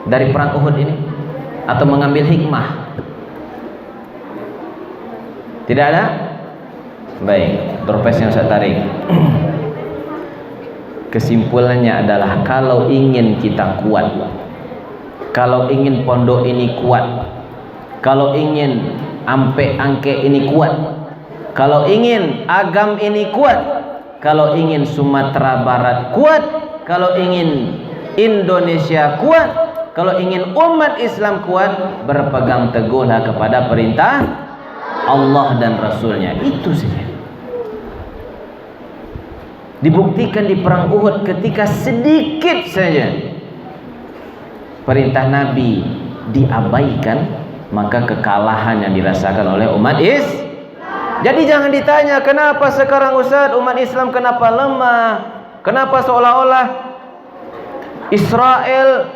dari perang Uhud ini? Atau mengambil hikmah? Tidak ada? Baik, toples yang saya tarik. Kesimpulannya adalah kalau ingin kita kuat, kalau ingin pondok ini kuat, kalau ingin angke ini kuat, kalau ingin agam ini kuat, kalau ingin Sumatera Barat kuat, kalau ingin Indonesia kuat, kalau ingin umat Islam kuat, berpegang teguhlah kepada perintah Allah dan Rasulnya. Itu saja. Dibuktikan di perang Uhud ketika sedikit saja perintah Nabi diabaikan, maka kekalahan yang dirasakan oleh umat Islam. Jadi jangan ditanya kenapa sekarang Ustaz umat Islam kenapa lemah, kenapa seolah-olah Israel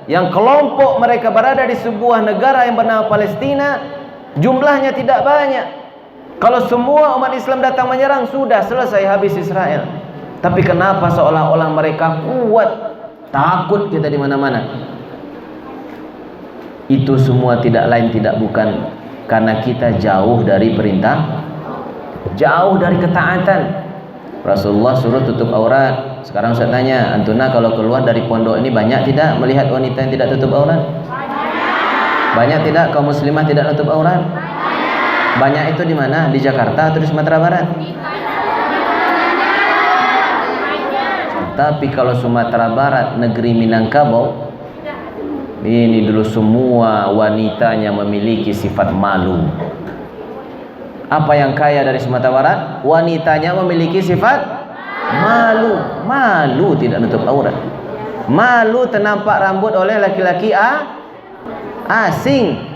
yang kelompok mereka berada di sebuah negara yang bernama Palestina jumlahnya tidak banyak. Kalau semua umat Islam datang menyerang, sudah selesai, habis Israel. Tapi kenapa seolah-olah mereka kuat, takut kita di mana-mana? Itu semua tidak lain tidak bukan karena kita jauh dari perintah, jauh dari ketaatan. Rasulullah suruh tutup aurat. Sekarang saya tanya, antuna kalau keluar dari pondok ini banyak tidak melihat wanita yang tidak tutup aurat? Banyak tidak kaum muslimah tidak tutup aurat? Banyak itu di mana? Di Jakarta atau di Sumatera Barat? Tapi kalau Sumatera Barat, negeri Minangkabau, ini dulu semua wanitanya memiliki sifat malu. Apa yang kaya dari Sumatera Barat? Wanitanya memiliki sifat malu. Malu tidak nutup aurat. Malu ternampak rambut oleh laki-laki asing.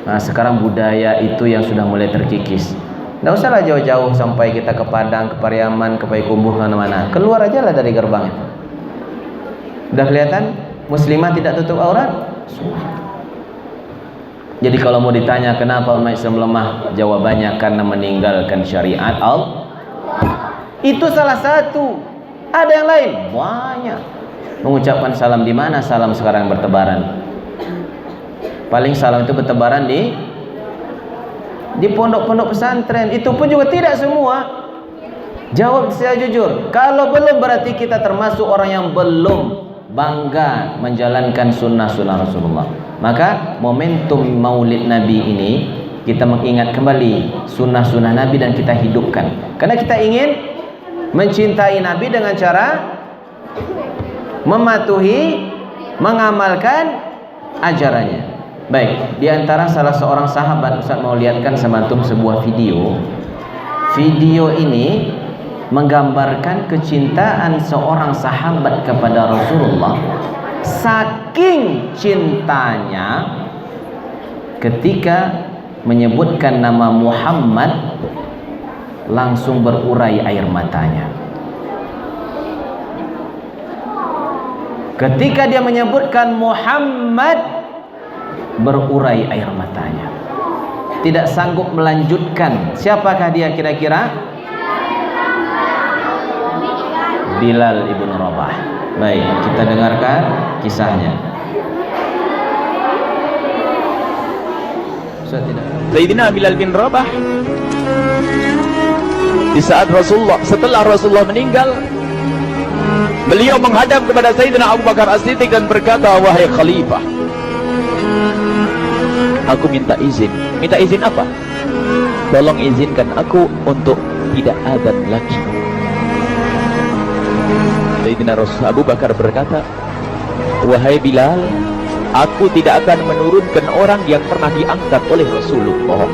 Nah, sekarang budaya itu yang sudah mulai terkikis. Tidak usahlah jauh-jauh sampai kita ke Padang, ke Pariaman, ke Payakumbuh, mana-mana. Keluar aja lah dari gerbang itu. Udah kelihatan muslimah tidak tutup aurat? Jadi kalau mau ditanya kenapa umat Islam lemah, jawabannya karena meninggalkan syariat Allah. Itu salah satu. Ada yang lain? Banyak. Mengucapkan salam di mana salam sekarang bertebaran? Paling salam itu bertebaran di pondok-pondok pesantren. Itu pun juga tidak semua. Jawab saya jujur, kalau belum berarti kita termasuk orang yang belum bangga menjalankan sunnah-sunnah Rasulullah. Maka momentum maulid Nabi ini kita mengingat kembali sunnah-sunnah Nabi dan kita hidupkan. Karena kita ingin mencintai Nabi dengan cara mematuhi, mengamalkan ajarannya. Baik, di antara salah seorang sahabat, Ustaz mau lihatkan sama antum sebuah video. Video ini menggambarkan kecintaan seorang sahabat kepada Rasulullah. Saking cintanya, ketika menyebutkan nama Muhammad langsung berurai air matanya. Ketika dia menyebutkan Muhammad, berurai air matanya. Tidak sanggup melanjutkan. Siapakah dia kira-kira? Bilal ibn Rabah. Baik, kita dengarkan kisahnya. Sayyidina Bilal bin Rabah, di saat setelah Rasulullah meninggal, beliau menghadap kepada Sayyidina Abu Bakar As-Siddiq dan berkata, wahai khalifah, aku minta izin. Minta izin apa? Tolong izinkan aku untuk tidak adzan lagi. Sayyidina Abu Bakar berkata, wahai Bilal, aku tidak akan menurunkan orang yang pernah diangkat oleh Rasulullah.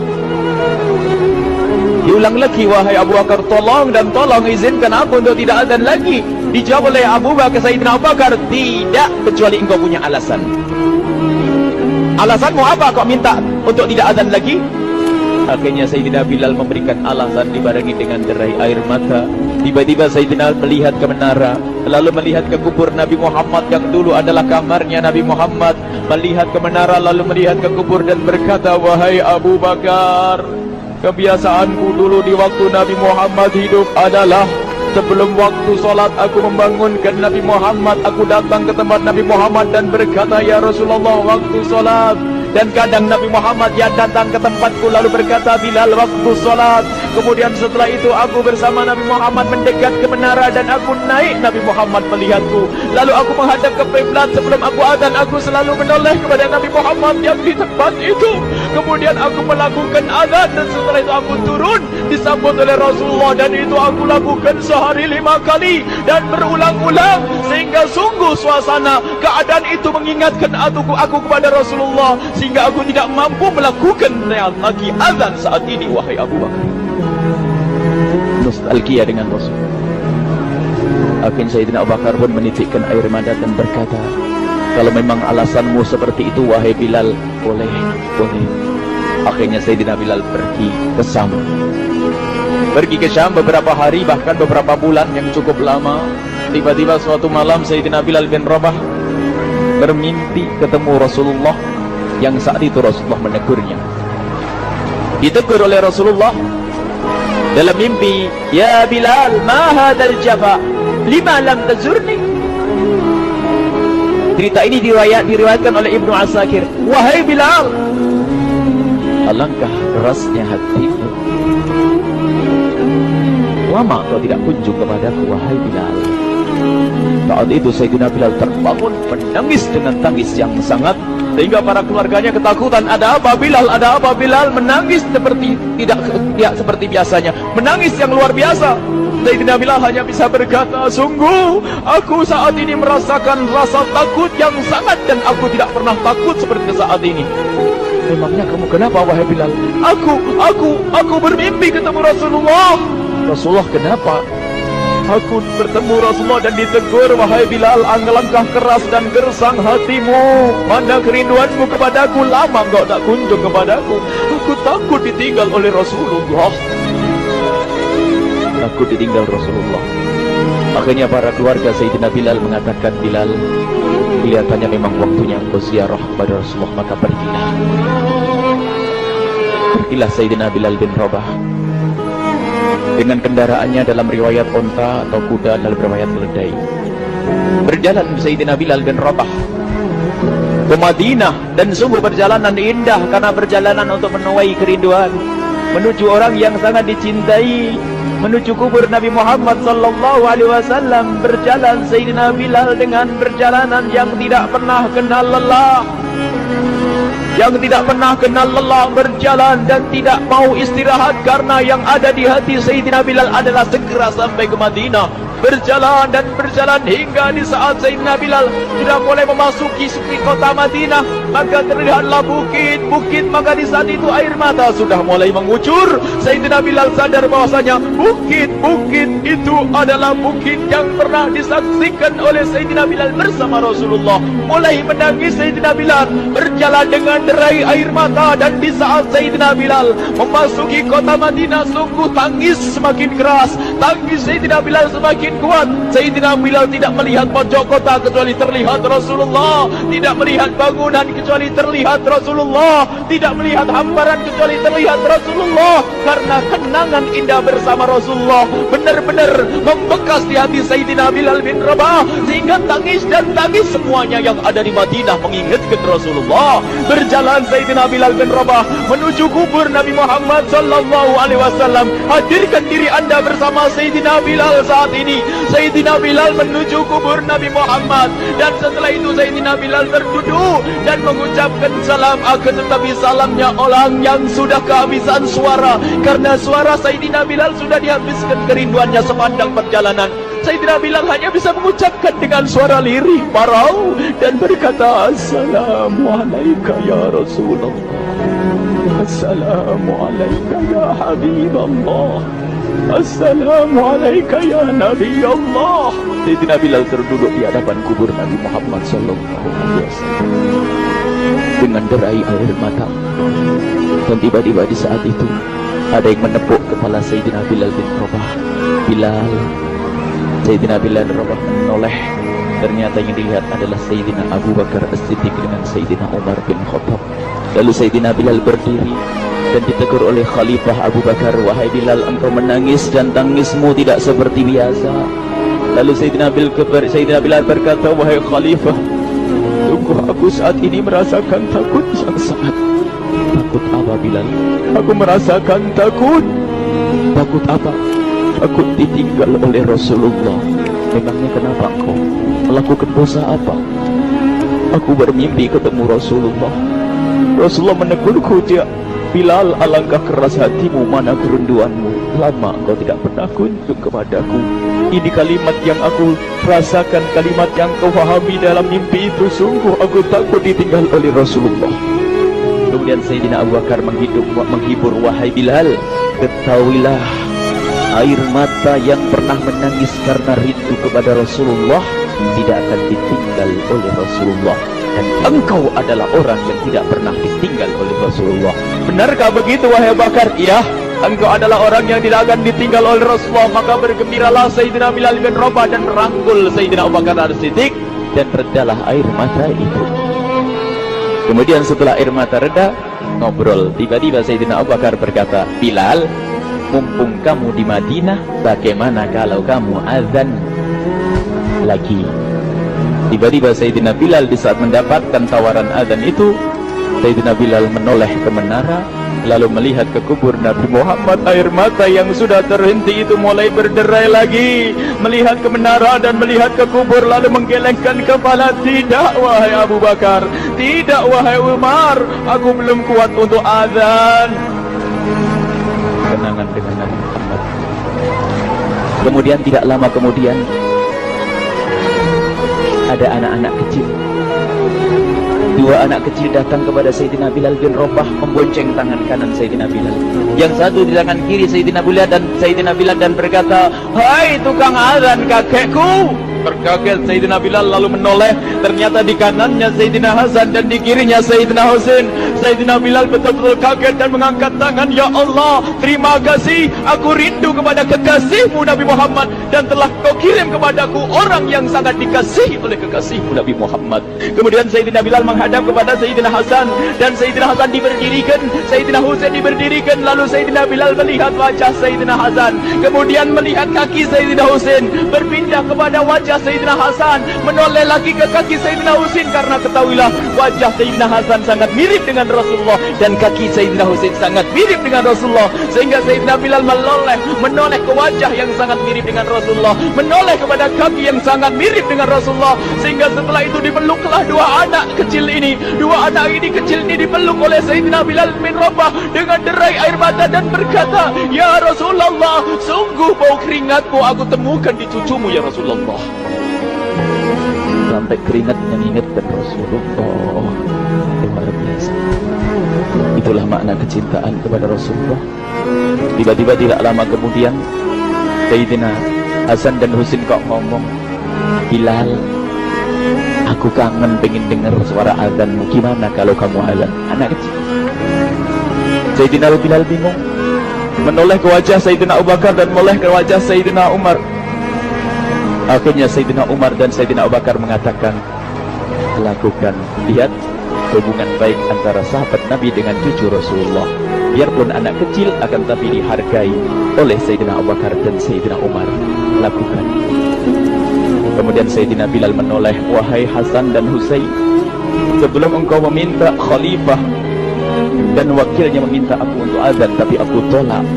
Diulang lagi, wahai Abu Bakar, tolong dan tolong izinkan aku untuk tidak adzan lagi. Dijawab oleh Abu Bakar, Sayyidina Abu Bakar, tidak, kecuali engkau punya alasan. Alasanmu apa kau minta untuk tidak adzan lagi? Akhirnya Sayyidina Bilal memberikan alasan dibarengi dengan derai air mata. Tiba-tiba Sayyidina melihat ke menara, lalu melihat ke kubur Nabi Muhammad yang dulu adalah kamarnya Nabi Muhammad. Melihat ke menara, lalu melihat ke kubur dan berkata, wahai Abu Bakar, kebiasaanku dulu di waktu Nabi Muhammad hidup adalah sebelum waktu sholat aku membangunkan Nabi Muhammad. Aku datang ke tempat Nabi Muhammad dan berkata, ya Rasulullah, waktu sholat. Dan kadang Nabi Muhammad yang datang ke tempatku lalu berkata, Bilal, waktu sholat. Kemudian setelah itu aku bersama Nabi Muhammad mendekat ke menara dan aku naik. Nabi Muhammad melihatku. Lalu aku menghadap ke kiblat. Sebelum aku adzan, aku selalu menoleh kepada Nabi Muhammad yang di tempat itu. Kemudian aku melakukan adzan dan setelah itu aku turun disambut oleh Rasulullah, dan itu aku lakukan sehari 5 kali dan berulang-ulang sehingga sungguh suasana keadaan itu mengingatkan aku kepada Rasulullah, sehingga aku tidak mampu melakukan lagi azan saat ini. Wahai Abu Bakar, nostalgia dengan Rasul. Akhirnya Sayyidina Abu Bakar pun menitikkan air mata dan berkata, kalau memang alasanmu seperti itu wahai Bilal, boleh. Akhirnya Sayyidina Bilal pergi ke Syam beberapa hari, bahkan beberapa bulan yang cukup lama. Tiba-tiba suatu malam Sayyidina Bilal bin Rabah bermimpi ketemu Rasulullah, yang saat itu Rasulullah menegurnya. Ditegur oleh Rasulullah dalam mimpi, ya Bilal, ma hadzal jafa, lima lam tazurni. Cerita ini diriwayatkan oleh Ibnu Asakir. Wahai Bilal, alangkah kerasnya hatimu, lama kau tidak kunjung kepadaku wahai Bilal. Saat itu Sayyidina Bilal terbangun menangis dengan tangis yang sangat, sehingga para keluarganya ketakutan. Ada apa Bilal? Ada apa Bilal? Menangis seperti tidak seperti biasanya, menangis yang luar biasa. Sayyidina Bilal hanya bisa berkata, sungguh aku saat ini merasakan rasa takut yang sangat, dan aku tidak pernah takut seperti saat ini. Memangnya kamu kenapa wahai Bilal? Aku bermimpi ketemu Rasulullah. Rasulullah kenapa? Aku bertemu Rasulullah dan ditegur, wahai Bilal, alangkah keras dan gersang hatimu. Mana kerinduanmu kepadaku, lama engkau tak kunjung kepadaku. Aku takut ditinggal oleh Rasulullah. Takut ditinggal Rasulullah. Akhirnya para keluarga Sayyidina Bilal mengatakan, Bilal, kelihatannya memang waktunya engkau ziarah kepada Rasulullah, maka pergilah. Pergilah Sayyidina Bilal bin Rabah dengan kendaraannya, dalam riwayat onta atau kuda, dalam riwayat keledai. Berjalan Sayyidina Bilal bin Rabah ke Madinah, dan sungguh perjalanan indah karena perjalanan untuk menuai kerinduan, menuju orang yang sangat dicintai, menuju kubur Nabi Muhammad sallallahu alaihi wasallam. Berjalan Sayyidina Bilal dengan perjalanan yang tidak pernah kenal lelah, berjalan dan tidak mau istirahat, karena yang ada di hati Sayyidina Bilal adalah segera sampai ke Madinah. Berjalan dan berjalan hingga di saat Sayyidina Bilal sudah mulai memasuki kota Madinah, maka terlihatlah bukit-bukit. Maka di saat itu air mata sudah mulai mengucur. Sayyidina Bilal sadar bahwasanya bukit-bukit itu adalah bukit yang pernah disaksikan oleh Sayyidina Bilal bersama Rasulullah. Mulai menangis Sayyidina Bilal, berjalan dengan derai air mata. Dan di saat Sayyidina Bilal memasuki kota Madinah, sungguh tangis semakin keras, tangis Sayyidina Bilal semakin kuat. Sayyidina Bilal tidak melihat pojok kota kecuali terlihat Rasulullah, tidak melihat bangunan kecuali terlihat Rasulullah, tidak melihat hamparan kecuali terlihat Rasulullah, karena kenangan indah bersama Rasulullah benar-benar membekas di hati Sayyidina Bilal bin Rabah, sehingga tangis dan tangis semuanya yang ada di Madinah mengingatkan Rasulullah. Berjalan Sayyidina Bilal bin Rabah menuju kubur Nabi Muhammad sallallahu alaihi wasallam. Hadirkan diri Anda bersama Sayyidina Bilal saat ini. Sayyidina Bilal menuju kubur Nabi Muhammad, dan setelah itu Sayyidina Bilal terduduk dan mengucapkan salam. Akan tetapi salamnya orang yang sudah kehabisan suara, karena suara Sayyidina Bilal sudah dihabiskan kerinduannya sepanjang perjalanan. Sayyidina Bilal hanya bisa mengucapkan dengan suara lirih parau dan berkata, Assalamualaikum ya Rasulullah, Assalamualaikum ya Habiballah, Assalamualaikum ya Nabi Allah. Sayyidina Bilal terduduk di hadapan kubur Nabi Muhammad sallallahu alaihi wasallam dengan derai air mata. Dan tiba-tiba di saat itu ada yang menepuk kepala Sayyidina Bilal bin Rabah. Bilal. Sayyidina Bilal bin Rabah menoleh. Ternyata yang dilihat adalah Sayyidina Abu Bakar As-Siddiq dengan Sayyidina Umar bin Khattab. Lalu Sayyidina Bilal berdiri dan ditegur oleh Khalifah Abu Bakar, wahai Bilal, engkau menangis dan tangismu tidak seperti biasa. Lalu Sayyidina Bilal berkata, wahai Khalifah, sungguh aku saat ini merasakan takut yang sangat. Takut apa Bilal? Aku merasakan takut. Takut apa? Takut ditinggal oleh Rasulullah. Memangnya kenapa engkau melakukan dosa apa? Aku bermimpi ketemu Rasulullah. Rasulullah menegurku, dia, Bilal, alangkah keras hatimu, mana kerinduanmu. Lama engkau tidak pernah kunjung kepadaku. Ini kalimat yang aku rasakan, kalimat yang kau fahami dalam mimpi itu. Sungguh aku takut ditinggal oleh Rasulullah. Kemudian Sayyidina Abu Bakar menghibur, wahai Bilal, ketahuilah, air mata yang pernah menangis karena rindu kepada Rasulullah tidak akan ditinggal oleh Rasulullah, dan engkau adalah orang yang tidak pernah ditinggal oleh Rasulullah. Benarkah begitu wahai Abu Bakar? Iya, engkau adalah orang yang tidak akan ditinggal oleh Rasulullah. Maka bergembiralah Sayyidina Bilal bin Rabah dan merangkul Sayyidina Abu Bakar As-Siddiq, dan redalah air mata itu. Kemudian setelah air mata reda, ngobrol. Tiba-tiba Sayyidina Abu Bakar berkata, Bilal, mumpung kamu di Madinah, bagaimana kalau kamu azan lagi? Tiba-tiba Sayyidina Bilal di saat mendapatkan tawaran azan itu, Sayyidina Bilal menoleh ke menara, lalu melihat ke kubur Nabi Muhammad. Air mata yang sudah terhenti itu mulai berderai lagi. Melihat ke menara dan melihat ke kubur, lalu menggelengkan kepala. Tidak wahai Abu Bakar, tidak wahai Umar, aku belum kuat untuk azan. Kenangan dengan Nabi Muhammad. Kemudian tidak lama kemudian ada anak-anak kecil. Dua anak kecil datang kepada Sayyidina Bilal bin Rabah, membonceng tangan kanan Sayyidina Bilal. Yang satu di tangan kiri Sayyidina Bilal dan berkata, hai tukang azan kakekku. Terkaget Sayyidina Bilal lalu menoleh. Ternyata di kanannya Sayyidina Hasan dan di kirinya Sayyidina Husain. Sayyidina Bilal betul-betul kaget dan mengangkat tangan. Ya Allah, terima kasih, aku rindu kepada kekasihmu Nabi Muhammad, dan telah kau kirim kepadaku orang yang sangat dikasihi oleh kekasihmu Nabi Muhammad. Kemudian Sayyidina Bilal menghadap kepada Sayyidina Hasan, dan Sayyidina Hasan diberdirikan, Sayyidina Husain diberdirikan. Lalu Sayyidina Bilal melihat wajah Sayyidina Hasan, kemudian melihat kaki Sayyidina Husain, berpindah kepada wajah Sayyidina Hasan, menoleh lagi ke kaki Sayyidina Husain, karena ketahuilah wajah Sayyidina Hasan sangat mirip dengan Rasulullah dan kaki Sayyidina Husain sangat mirip dengan Rasulullah, sehingga Sayyidina Bilal menoleh ke wajah yang sangat mirip dengan Rasulullah, menoleh kepada kaki yang sangat mirip dengan Rasulullah, sehingga setelah itu dipeluklah dua anak kecil ini dipeluk oleh Sayyidina Bilal bin Rabah dengan derai air mata dan berkata, ya Rasulullah, sungguh bau keringatmu aku temukan di cucumu ya Rasulullah. Sampai keringat mengingatkan Rasulullah. Luar biasa. Itulah makna kecintaan kepada Rasulullah. Tiba-tiba tidak lama kemudian Sayyidina Hasan dan Husain kok ngomong, Bilal, aku kangen pengen dengar suara azanmu. Gimana kalau kamu azan? Anak kecil. Sayyidina Bilal bingung, menoleh ke wajah Sayyidina Abu Bakar dan menoleh ke wajah Sayyidina Umar. Akhirnya Sayyidina Umar dan Sayyidina Abu Bakar mengatakan, lakukan, lihat hubungan baik antara sahabat Nabi dengan cucu Rasulullah. Biarpun anak kecil, akan tapi dihargai oleh Sayyidina Abu Bakar dan Sayyidina Umar. Lakukan. Kemudian Sayyidina Bilal menoleh, wahai Hasan dan Husain, sebelum engkau meminta khalifah dan wakilnya meminta aku untuk azan, tapi aku tolak.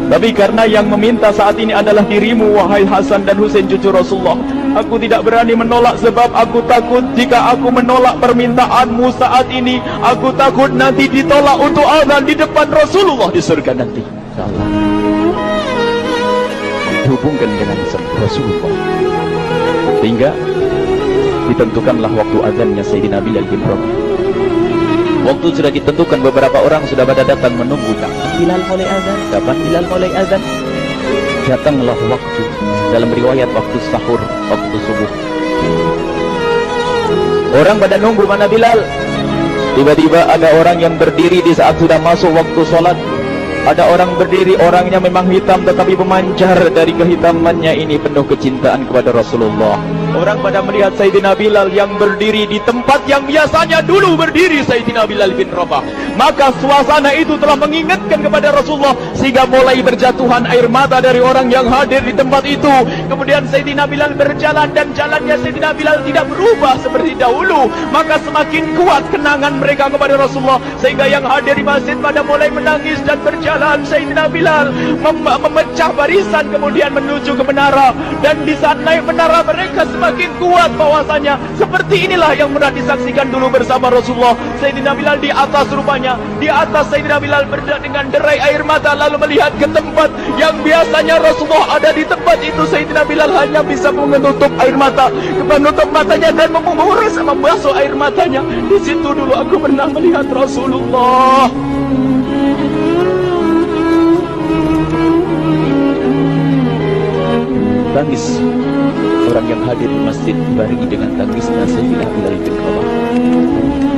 Tapi karena yang meminta saat ini adalah dirimu, wahai Hasan dan Husain cucu Rasulullah, aku tidak berani menolak, sebab aku takut jika aku menolak permintaanmu saat ini, aku takut nanti ditolak untuk azan di depan Rasulullah di surga nanti. Insyaallah dihubungkan dengan Rasulullah, sehingga ditentukanlah waktu azannya Sayyidina Bilal bin Rabah. Waktu sudah ditentukan, beberapa orang sudah pada datang menunggu. Kapan Bilal mulai azan? Kapan Bilal mulai azan? Datanglah waktu. Dalam riwayat waktu sahur, waktu subuh. Orang pada nunggu mana Bilal. Tiba-tiba ada orang yang berdiri di saat sudah masuk waktu sholat. Ada orang berdiri, orangnya memang hitam tetapi memancar dari kehitamannya ini penuh kecintaan kepada Rasulullah. Orang pada melihat Sayyidina Bilal yang berdiri di tempat yang biasanya dulu berdiri Sayyidina Bilal bin Rabah. Maka suasana itu telah mengingatkan kepada Rasulullah, sehingga mulai berjatuhan air mata dari orang yang hadir di tempat itu. Kemudian Sayyidina Bilal berjalan, dan jalannya Sayyidina Bilal tidak berubah seperti dahulu. Maka semakin kuat kenangan mereka kepada Rasulullah, sehingga yang hadir di masjid pada mulai menangis dan berjalan. Sayyidina Bilal memecah barisan kemudian menuju ke menara, dan di saat naik menara mereka semakin kuat bahwasanya seperti inilah yang pernah disaksikan dulu bersama Rasulullah. Sayyidina Bilal di atas, rupanya di atas Sayyidina Bilal dengan derai air mata, lalu melihat ke tempat yang biasanya Rasulullah ada di tempat itu. Sayyidina Bilal hanya bisa menutup air mata, menutup matanya dan membasuh air matanya. Di situ dulu aku pernah melihat Rasulullah. Tangis orang yang hadir di masjid dibarengi dengan tangisnya Sayyidina Bilal bin Rabah,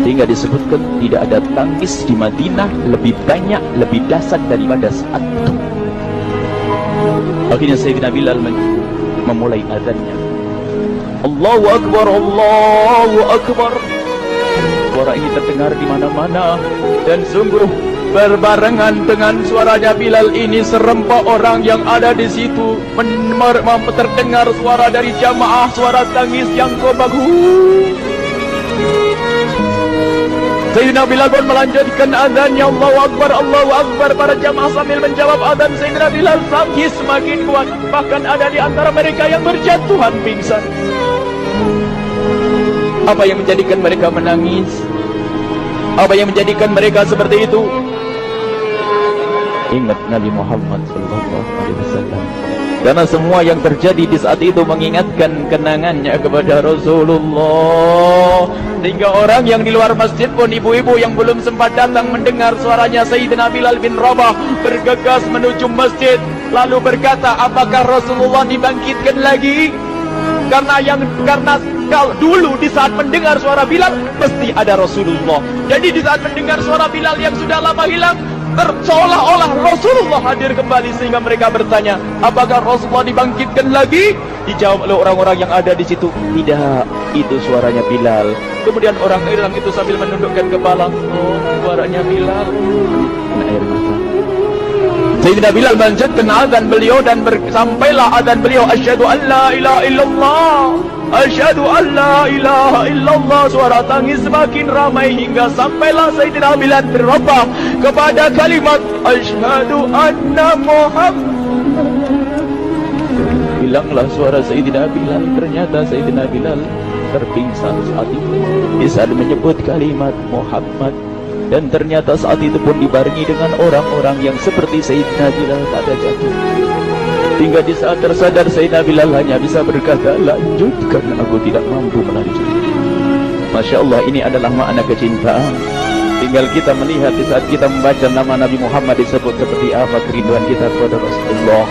sehingga disebutkan tidak ada tangis di Madinah lebih banyak, lebih dahsyat daripada saat itu. Akhirnya Sayyidina Bilal memulai azannya. Allahu Akbar, Allahu Akbar. Suara ini terdengar di mana-mana, dan sungguh berbarengan dengan suaranya Bilal ini serempak orang yang ada di situ terdengar suara dari jamaah, suara tangis yang bagus. Sayyidina Bilal pun melanjutkan azannya. Allahu Akbar, Allahu Akbar. Para jamaah sambil menjawab azan Sayyidina Bilal tangis semakin kuat. Bahkan ada di antara mereka yang berjatuhan pingsan. Apa yang menjadikan mereka menangis? Apa yang menjadikan mereka seperti itu? Ingat Nabi Muhammad SAW. Karena semua yang terjadi di saat itu mengingatkan kenangannya kepada Rasulullah. Sehingga orang yang di luar masjid pun, ibu-ibu yang belum sempat datang mendengar suaranya Sayyidina Bilal bin Rabah, bergegas menuju masjid, lalu berkata, apakah Rasulullah dibangkitkan lagi? Karena kalau dulu di saat mendengar suara Bilal pasti ada Rasulullah. Jadi di saat mendengar suara Bilal yang sudah lama hilang, seolah-olah Rasulullah hadir kembali, sehingga mereka bertanya, apakah Rasulullah dibangkitkan lagi? Dijawab oleh orang-orang yang ada di situ, tidak, itu suaranya Bilal. Kemudian orang-orang itu sambil menundukkan kepala, oh, suaranya Bilal. Air mata. Sayyidina Bilal melanjutkan azan beliau, dan sampailah azan beliau, asyhadu an la ilaha illallah, asyhadu an la ilaha illallah. Suara tangis semakin ramai hingga sampailah Sayyidina Bilal bin Rabah kepada kalimat asyhadu anna Muhammad. Hilanglah suara Sayyidina Bilal. Ternyata Sayyidina Bilal terpingsan saat itu di saat menyebut kalimat Muhammad. Dan ternyata saat itu pun dibarengi dengan orang-orang yang seperti Sayyidina Bilal pada jatuh. Hingga di saat tersadar Sayyidina Bilal hanya bisa berkata, lanjutkan, aku tidak mampu melanjutkan. Masya Allah, ini adalah makna kecintaan. Tinggal kita melihat di saat kita membaca nama Nabi Muhammad disebut seperti apa kerinduan kita kepada Rasulullah.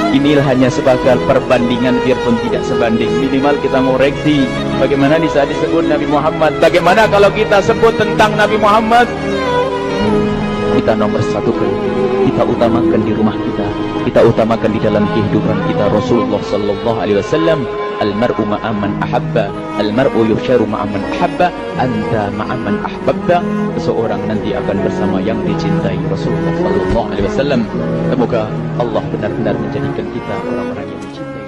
Inilah hanya sebagai perbandingan, biarpun tidak sebanding. Minimal kita ngoreksi bagaimana di saat disebut Nabi Muhammad. Bagaimana kalau kita sebut tentang Nabi Muhammad? Kita nomor satu, kita utamakan di rumah kita utamakan di dalam kehidupan kita Rasulullah sallallahu alaihi wasallam. Al-mar'u ma'aman ahabba, al-mar'u yusharu ma'aman ahabba, anta ma'aman ahbabta. Seseorang nanti akan bersama yang dicintai Rasulullah sallallahu alaihi wasallam. Semoga Allah benar-benar menjadikan kita orang-orang yang dicintai.